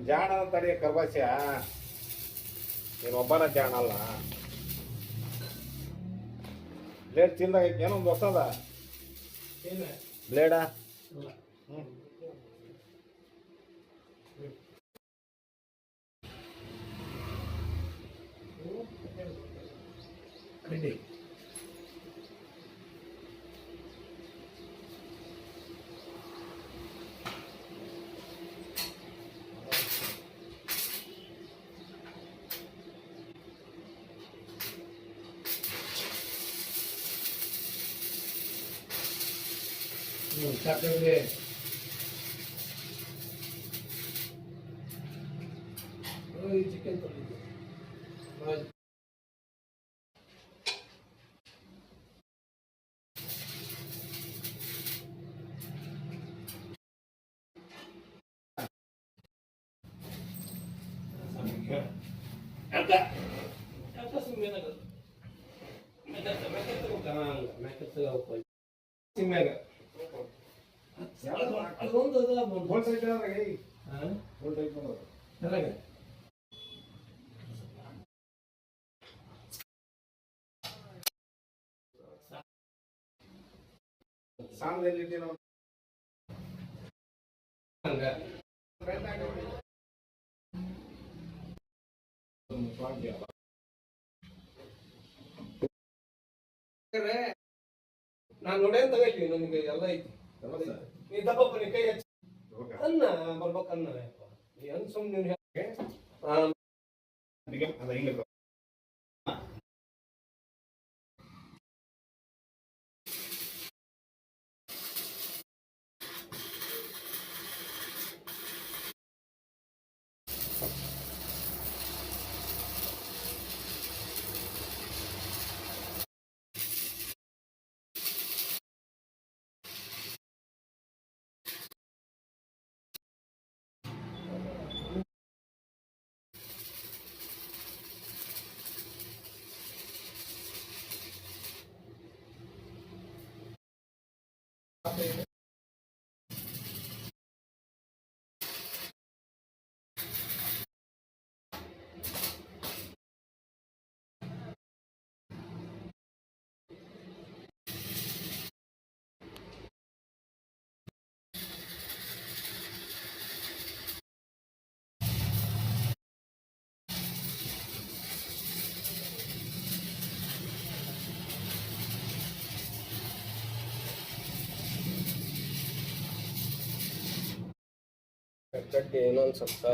ಜಾಣ ತಡಿ ಕರ್ಬಾಸ್ಯ ನೀನು ಒಬ್ಬನ ಜಾಣ ಅಲ್ಲ. ಬ್ಲೇಡ್ ಚೀಲ್ದಾಗ ಐತಿ ಏನೊಂದು ಹೊಸದ ಬ್ಲೇಡ. ಹ್ಞೂ ಕಡ್ಡಿ ಸಾಕಾಗಿದೆ. ಚಿಕನ್ ತೊಳಿದು ಸಾಣದಲ್ಲಿ ನಾನು ನೋಡೇ ತಗೋತೀವಿ. ನನಗೆ ಎಲ್ಲ ಐತಿ. ನೀ ದಪ್ಪ ನೀ ಕೈ ಹಚ್ಚಿ ಅನ್ನ ಬರ್ಬೇಕು ಅನ್ನ ನೀ ಅನ್ ಸುಮ್ಮನೆ ಕಟ್ಟಿ ಏನೋ ಒಂದು ಸ್ವಲ್ಪ